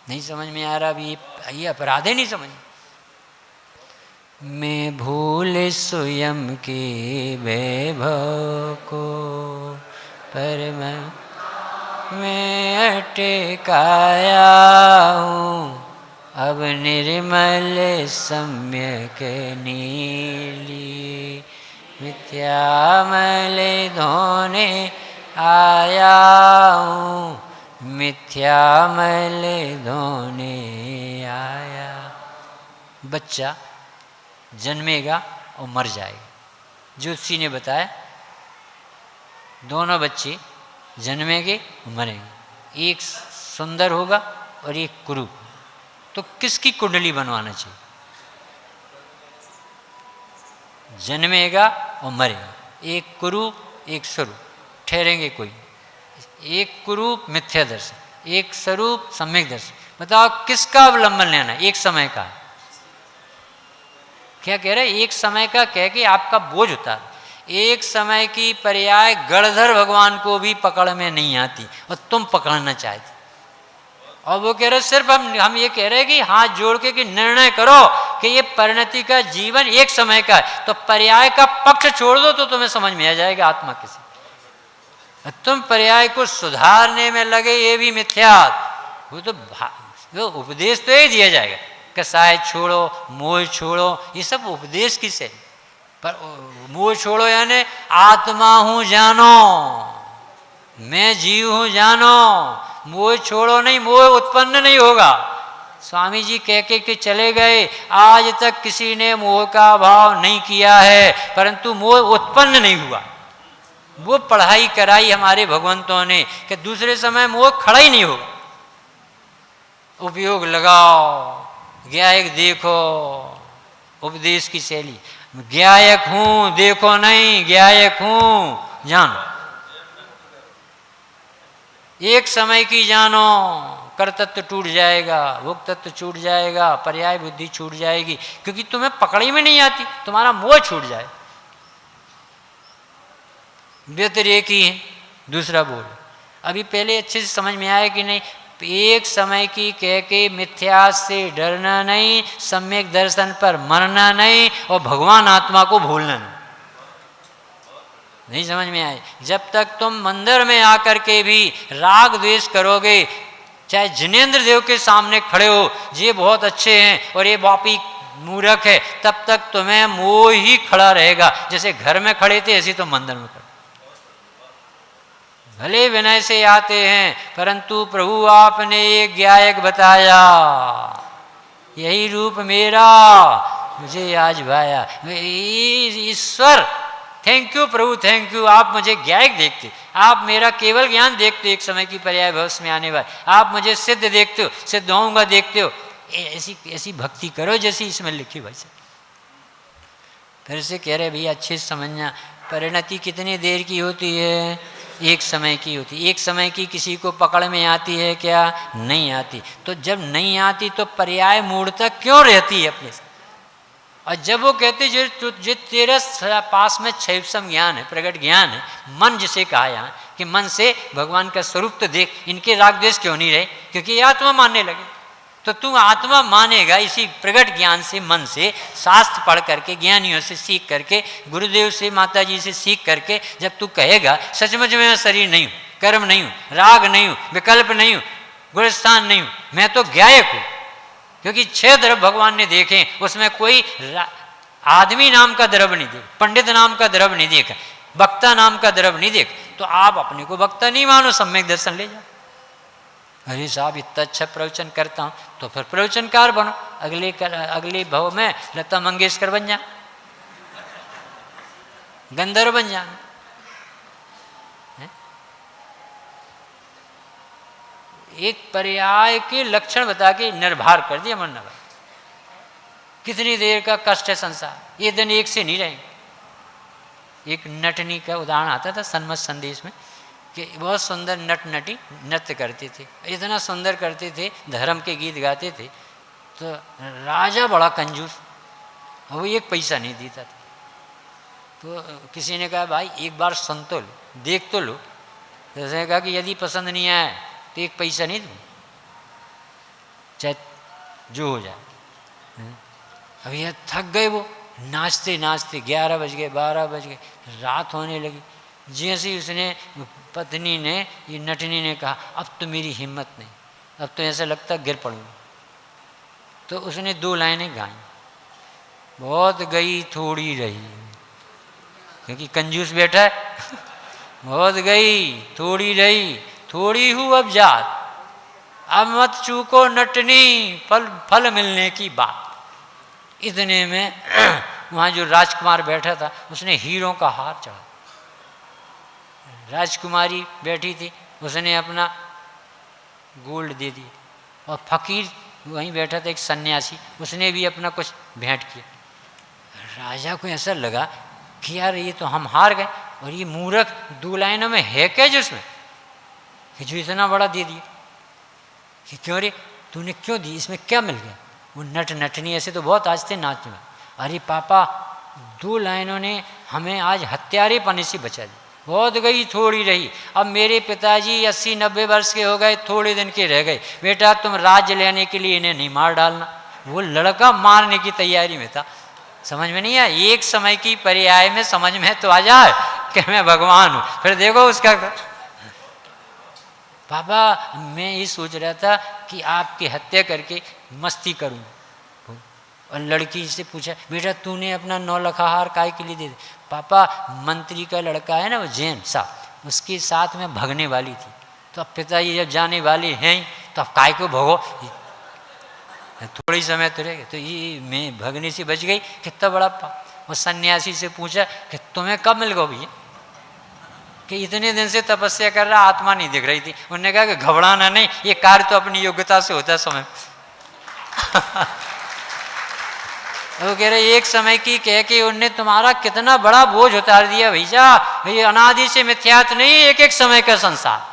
नहीं समझ में आ रहा अभी? ये अपराध है, नहीं समझ। मैं भूल स्वयं के वैभव को, पर मैं अटकाया हूँ। अब निर्मल सम्यक नीली मिथ्यामल धोने आया हूँ, मिथ्यामल धोने आया। बच्चा जन्मेगा और मर जाएगा। ज्योतिषी ने बताया दोनों बच्चे जन्मेंगे और मरेंगे, एक सुंदर होगा और एक कुरूप। तो किसकी कुंडली बनवाना चाहिए? जन्मेगा और मरेगा, एक कुरूप एक स्वरूप, ठहरेंगे कोई। एक कुरूप मिथ्या दर्शन, एक स्वरूप सम्यक दर्शन। बताओ किसका अवलंबन लेना? एक समय का। क्या कह रहे? एक समय का कह के आपका बोझ उतार। एक समय की पर्याय गणधर भगवान को भी पकड़ में नहीं आती और तुम पकड़ना चाहते। और वो कह रहे सिर्फ हम ये कह रहे हैं कि हाथ जोड़ के कि निर्णय करो कि ये परिणति का जीवन एक समय का है, तो पर्याय का पक्ष छोड़ दो तो तुम्हें समझ में आ जाएगा आत्मा किसी। तुम पर्याय को सुधारने में लगे ये भी मिथ्या। वो उपदेश तो यही दिया जाएगा, कसाय छोड़ो, मोह छोड़ो, ये सब उपदेश किसे। पर मोह छोड़ो यानी आत्मा हूं जानो, मैं जीव हूं जानो। मोह छोड़ो नहीं, मोह उत्पन्न नहीं होगा। स्वामी जी कह के चले गए, आज तक किसी ने मोह का अभाव नहीं किया है, परंतु मोह उत्पन्न नहीं हुआ। वो पढ़ाई कराई हमारे भगवंतों ने कि दूसरे समय मोह खड़ा ही नहीं होगा। उपयोग लगाओ, ज्ञायक देखो, उपदेश की शैली। ज्ञायक हूं देखो नहीं, ज्ञायक हूं जानो। एक समय की जानो, कर तत्व टूट जाएगा, भोग तत्व छूट जाएगा, पर्याय बुद्धि छूट जाएगी, क्योंकि तुम्हें पकड़ी में नहीं आती, तुम्हारा मोह छूट जाए। व्यतिरेक ही है। दूसरा बोल, अभी पहले अच्छे से समझ में आया कि नहीं? एक समय की कह के मिथ्या से डरना नहीं, सम्यक दर्शन पर मरना नहीं, और भगवान आत्मा को भूलना नहीं समझ में आए। जब तक तुम मंदिर में आकर के भी राग द्वेष करोगे, चाहे जिनेंद्र देव के सामने खड़े हो, ये बहुत अच्छे हैं और ये बापी मूर्ख है, तब तक तुम्हें मोह ही खड़ा रहेगा। जैसे घर में खड़े थे ऐसे तो मंदिर में खड़े। भले विनय से आते हैं, परंतु प्रभु आपने एक ज्ञायक बताया, यही रूप मेरा मुझे आज भाया। ईश्वर थैंक यू प्रभु, थैंक यू। आप मुझे ज्ञायक देखते, आप मेरा केवल ज्ञान देखते, एक समय की पर्याय भविष्य में आने वाले। आप मुझे सिद्ध देखते हो, सिद्ध होऊंगा देखते हो। ऐसी ऐसी भक्ति करो जैसी इसमें लिखी भाई साहब। फिर से कह रहे भैया अच्छे से समझना, परिणति कितनी देर की होती है? एक समय की होती है। एक समय की किसी को पकड़ में आती है क्या? नहीं आती। तो जब नहीं आती तो पर्याय मूढ़ता क्यों रहती है अपने साथ? और जब वो कहते जो तेरे पास में क्षैपसम ज्ञान है, प्रगट ज्ञान है, मन जिसे कहा यहाँ कि मन से भगवान का स्वरूप तो देख, इनके राग द्वेष क्यों नहीं रहे? क्योंकि ये आत्मा मानने लगे। तो तू आत्मा मानेगा इसी प्रगट ज्ञान से, मन से, शास्त्र पढ़ करके, ज्ञानियों से सीख करके, गुरुदेव से, माता जी से सीख करके, जब तू कहेगा सचमुच में मैं शरीर नहीं हूँ, कर्म नहीं हूँ, राग नहीं हूँ, विकल्प नहीं हूँ, गुणस्थान नहीं हूँ, मैं तो ज्ञायक हूँ। क्योंकि 6 द्रव्य भगवान ने देखे, उसमें कोई आदमी नाम का द्रव्य नहीं देखा, पंडित नाम का द्रव्य नहीं देखा, वक्ता नाम का द्रव्य नहीं देखा। तो आप अपने को वक्ता नहीं मानो, सम्यक दर्शन ले जाओ। अरे साहब इतना अच्छा प्रवचन करता हूँ, तो फिर प्रवचनकार बनो। अगले भव में लता मंगेशकर बन जा, गंधर्व बन जा। एक पर्याय के लक्षण बता के निर्भर कर दिया मन। कितनी देर का कष्ट है संसार, ये दिन एक से नहीं रहेंगे। एक नटनी का उदाहरण आता था सन्मत संदेश में कि बहुत सुंदर नट नटी नृत्य करते थे, इतना सुंदर करते थे, धर्म के गीत गाते थे। तो राजा बड़ा कंजूस, वो एक पैसा नहीं देता था। तो किसी ने कहा भाई एक बार सुन तो लो, देख तो लो। तो उसने कहा कि यदि पसंद नहीं आया तो एक पैसा नहीं दूँ, चाहे जो हो जाए। अब यह थक गए, वो नाचते नाचते 11 बज गए, 12 बज गए, रात होने लगी। जैसे ही उसने पत्नी ने, ये नटनी ने कहा अब तो मेरी हिम्मत नहीं, अब तो ऐसा लगता गिर पड़ूंगा। तो उसने 2 लाइनें गाई, बहुत गई थोड़ी रही, क्योंकि कंजूस बैठा है। बहुत गई थोड़ी रही, थोड़ी हूँ अब जात, अब मत चूको नटनी, फल मिलने की बात। इतने में वहाँ जो राजकुमार बैठा था उसने हीरों का हार चढ़ा। राजकुमारी बैठी थी, उसने अपना गोल्ड दे दिया। और फकीर वहीं बैठा था एक सन्यासी, उसने भी अपना कुछ भेंट किया। राजा को ऐसा लगा कि यार ये तो हम हार गए, और ये मूर्ख 2 लाइनों में है क्या जिसमें कि जो इतना बड़ा दे दिया। कि क्यों रे तूने क्यों दी, इसमें क्या मिल गया? वो नट नटनी ऐसे तो बहुत आज थे नाचने में। अरे पापा 2 लाइनों ने हमें आज हत्यारे पने से बचा दी। बहुत गई थोड़ी रही। अब मेरे पिताजी 80-90 वर्ष के हो गए, थोड़े दिन के रह गए। बेटा तुम राज्य लेने के लिए इन्हें नहीं मार डालना। वो लड़का मारने की तैयारी में था। समझ में नहीं आया? एक समय की पर्याय में समझ में तो आ जाए कि मैं भगवान हूँ, फिर देखो उसका। पापा मैं ये सोच रहा था कि आपकी हत्या करके मस्ती करूँ। और लड़की से पूछा, बेटा तूने अपना 9 लाख हार काय के लिए दे दे? पापा मंत्री का लड़का है ना वो जैन साहब, उसके साथ में भगने वाली थी। तो अब पिताजी जब जाने वाले हैं तो अब काय को भगो, थोड़ी समय तो रहेगा। तो ये मैं भगने से बच गई, कितना बड़ा पाप। वो सन्यासी से पूछा कि तुम्हें कब मिल गो भैया? कि इतने दिन से तपस्या कर रहा, आत्मा नहीं दिख रही थी। उन्होंने कहा कि घबराना नहीं, ये कार्य तो अपनी योग्यता से होता है समय। वो कह रहे एक समय की कह के उनने तुम्हारा कितना बड़ा बोझ उतार दिया भैया। ये अनादि से मिथ्यात नहीं, एक एक समय का संसार।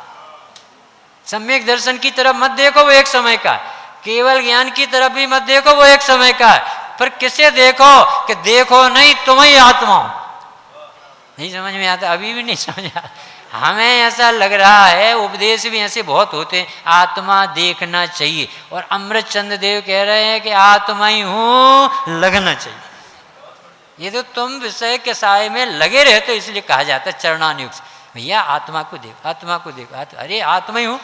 सम्यक दर्शन की तरफ मत देखो, वो एक समय का है। केवल ज्ञान की तरफ भी मत देखो, वो एक समय का है। पर किसे देखो कि देखो नहीं तुम ही आत्मा हो। नहीं समझ में आता? अभी भी नहीं समझ आता। हमें ऐसा लग रहा है, उपदेश भी ऐसे बहुत होते हैं, आत्मा देखना चाहिए। और अमृत चंद्र देव कह रहे हैं कि आत्मा ही हूं, लगना चाहिए। ये तो तुम विषय के साय में लगे रहते, इसलिए कहा जाता है चरणानुयुक्त। भैया आत्मा को देखो, आत्मा को देखो। अरे आत्मा ही हूं।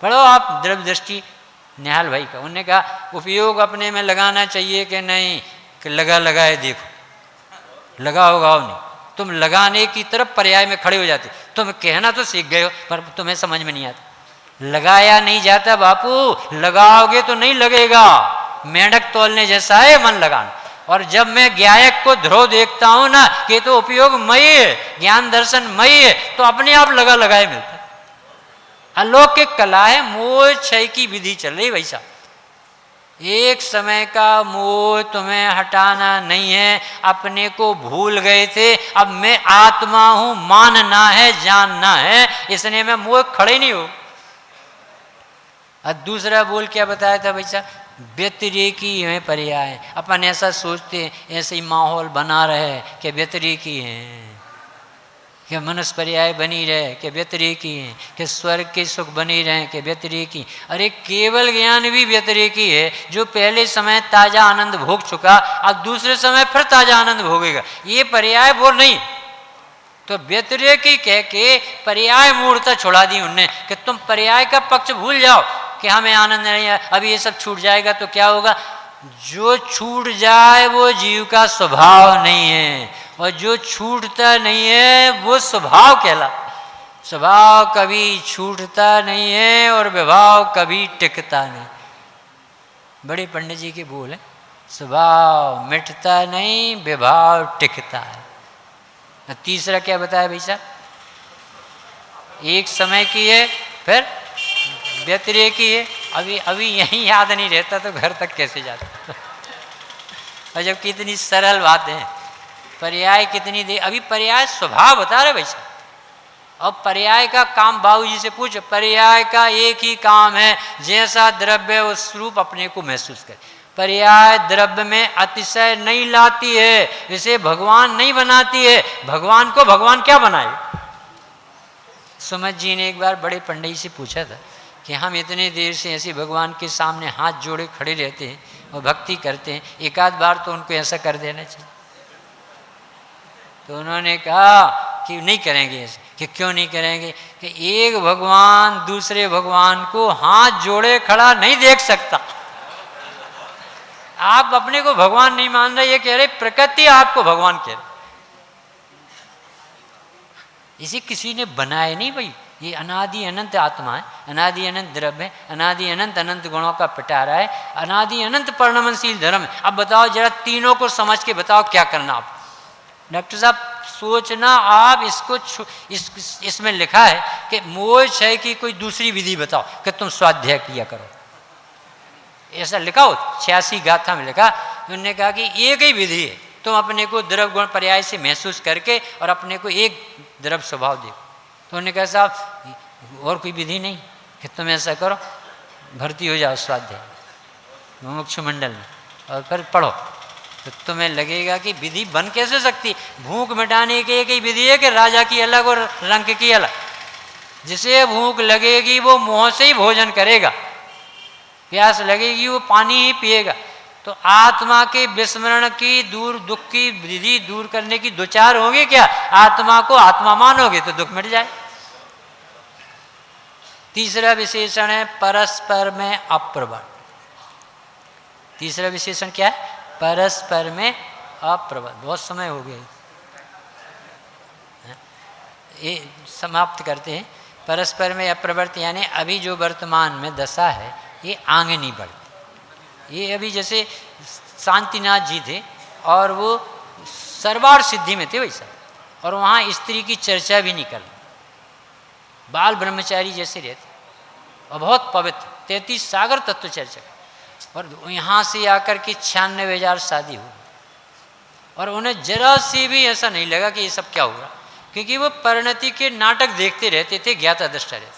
पढ़ो आप द्रव्य दृष्टि निहाल भाई का। उन्होंने कहा उपयोग अपने में लगाना चाहिए कि नहीं, कि लगा लगाए देखो, लगा होगा नहीं। तुम लगाने की तरफ पर्याय में खड़े हो जाते। तुम कहना तो सीख गए हो पर तुम्हें समझ में नहीं आता। लगाया नहीं जाता बापू, लगाओगे तो नहीं लगेगा। मेंढक तोलने जैसा है मन लगाना। और जब मैं ज्ञायक को ध्रुव देखता हूं ना कि तो उपयोग मई है, ज्ञान दर्शन मई है, तो अपने आप लगा लगाए मिलता है। अलौकिक कला है, मोह क्षय की विधि चल रही भाई साहब। एक समय का मोह तुम्हें हटाना नहीं है। अपने को भूल गए थे, अब मैं आत्मा हूं मानना है, जानना है, इसलिए मैं मोह खड़े नहीं हो। और दूसरा बोल क्या बताया था भाई साहब? व्यतिरेकी है पर्याय। अपन ऐसा सोचते हैं, ऐसे ही माहौल बना रहे कि व्यतिरेकी हैं, कि मनुष्य पर्याय बनी रहे कि व्यतिरेकी हैं, कि स्वर्ग के सुख बनी रहे कि व्यतिरेकी। अरे केवल ज्ञान भी व्यतिरेकी है। जो पहले समय ताजा आनंद भोग चुका, अब दूसरे समय फिर ताजा आनंद भोगेगा, ये पर्याय बोल नहीं। तो व्यतिरेकी कह के पर्याय मूर्ता छुड़ा दी उनने कि तुम पर्याय का पक्ष भूल जाओ कि हमें आनंद नहीं है, अभी ये सब छूट जाएगा तो क्या होगा। जो छूट जाए वो जीव का स्वभाव नहीं है, और जो छूटता नहीं है वो स्वभाव कहला। स्वभाव कभी छूटता नहीं है और विभाव कभी टिकता नहीं। बड़े पंडित जी के बोल है, स्वभाव मिटता नहीं, विभाव टिकता है। तीसरा क्या बताया भाई साहब? एक समय की है, फिर व्यतिरेकी है। अभी यहीं याद नहीं रहता तो घर तक कैसे जाता। और जब कितनी सरल बात है, पर्याय कितनी दे। अभी पर्याय स्वभाव बता रहे भाई साहब। अब पर्याय का काम बाबूजी से पूछ। पर्याय का एक ही काम है, जैसा द्रव्य उस रूप अपने को महसूस करे। पर्याय द्रव्य में अतिशय नहीं लाती है, इसे भगवान नहीं बनाती है। भगवान को भगवान क्या बनाए? सुमत जी ने एक बार बड़े पंडित से पूछा था कि हम इतने देर से ऐसे भगवान के सामने हाथ जोड़े खड़े रहते हैं और भक्ति करते हैं, एक आध बार तो उनको ऐसा कर देना चाहिए। तो उन्होंने कहा कि नहीं करेंगे ऐसे। कि क्यों नहीं करेंगे? कि एक भगवान दूसरे भगवान को हाथ जोड़े खड़ा नहीं देख सकता। आप अपने को भगवान नहीं मान रहे, ये कह रहे प्रकृति आपको भगवान कह रहे। इसे किसी ने बनाया नहीं भाई। ये अनादि अनंत आत्मा है, अनादि अनंत द्रव्य है, अनादि अनंत अनंत गुणों का पिटारा है, अनादि अनंत परिणमनशील धर्म है। अब बताओ जरा तीनों को समझ के बताओ क्या करना आप। डॉक्टर साहब सोचना आप इसको इसमें लिखा है कि मोह क्षय की कोई दूसरी विधि बताओ कि तुम स्वाध्याय किया करो। ऐसा लिखा हो 86 गाथा में लिखा। उन्होंने कहा कि एक ही विधि है, तुम अपने को द्रव्य गुण पर्याय से महसूस करके और अपने को एक द्रव्य स्वभाव देखो। तो उन्होंने कहा साहब और कोई विधि नहीं कि तुम ऐसा करो, भर्ती हो जाओ स्वाध्याय मुमुक्षु मंडल में और फिर पढ़ो। तो तुम्हें लगेगा कि विधि बन कैसे सकती। भूख मिटाने की एक ही विधि है कि राजा की अलग और रंक की अलग। जिसे भूख लगेगी वो मुंह से ही भोजन करेगा, प्यास लगेगी वो पानी ही पिएगा। तो आत्मा के विस्मरण की दुख की विधि दूर करने की दो चार होंगे क्या। आत्मा को आत्मा मानोगे तो दुख मिट जाए। तीसरा विशेषण है परस्पर में अप्रवण। तीसरा विशेषण क्या है, परस्पर में अप्रवण। बहुत समय हो गया, ये समाप्त करते हैं। परस्पर में अप्रवृत्त यानी अभी जो वर्तमान में दशा है ये आगे नहीं बढ़ती। ये अभी जैसे शांतिनाथ जी थे और वो सर्वार्थ सिद्धि में थे वैसा, और वहाँ स्त्री की चर्चा भी नहीं कर, बाल ब्रह्मचारी जैसे रहते और बहुत पवित्र 33 सागर तत्व चर्चा। और यहाँ से आकर के 96,000 शादी हो, और उन्हें जरा से भी ऐसा नहीं लगा कि ये सब क्या हो रहा, क्योंकि वो परिणति के नाटक देखते रहते थे, ज्ञाता दृष्टा रहते।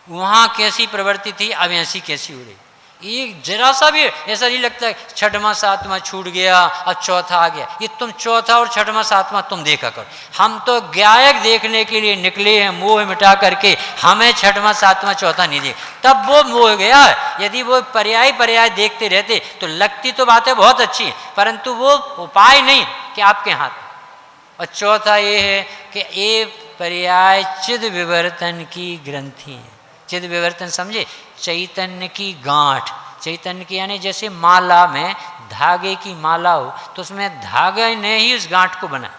वहाँ कैसी प्रवृत्ति थी, अब ऐसी कैसी हो रही। एक जरा सा भी ऐसा नहीं लगता छठवां सातवां छूट गया अब चौथा आ गया। ये तुम चौथा और छठवां सातवां तुम देखा करो। हम तो गायक देखने के लिए निकले हैं, मोह मिटा करके। हमें छठवां सातवां चौथा नहीं देख, तब वो मोह गया। यदि वो पर्याय देखते रहते तो लगती तो बातें बहुत अच्छी हैं, परंतु वो उपाय नहीं कि आपके हाथ। और चौथा ये है कि ये पर्याय चिद विवर्तन की ग्रंथि है। चिद विवर्तन समझे, चैतन्य की गांठ। चैतन्य की यानी जैसे माला में धागे की माला हो तो उसमें धागे ने ही उस गांठ को बना,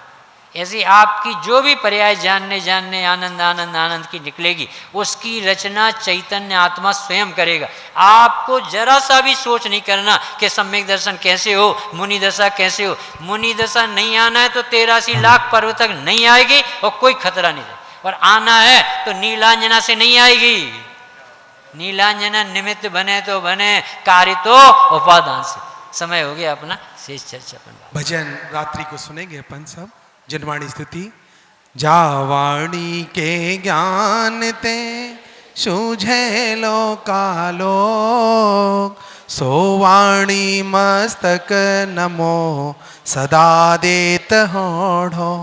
ऐसे आपकी जो भी पर्याय जानने आनंद आनंद आनंद की निकलेगी उसकी रचना चैतन्य आत्मा स्वयं करेगा। आपको जरा सा भी सोच नहीं करना कि सम्यक दर्शन कैसे हो, मुनि दशा कैसे हो। मुनि दशा नहीं आना है तो 83 लाख पर्व तक नहीं आएगी और कोई खतरा नहीं है, और आना है तो नीलांजना से नहीं आएगी। नीलांजना निमित्त बने तो बने, कार्य तो उपादान से। समय हो गया अपना, शेष चर्चा अपन भजन रात्रि को सुनेंगे अपन सब। जनवाणी स्तुति। जावाणी के ज्ञान ते सूझे लोकालोक, सोवाणी मस्तक नमो सदा देत होढ़ो।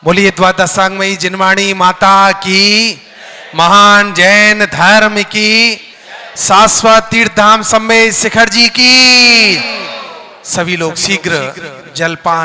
बोलिए द्वादशांगमयी जिनवाणी माता की, महान जैन धर्म की, शाश्वत तीर्थ धाम सम्मेद शिखर जी की। सभी लोग शीघ्र जलपान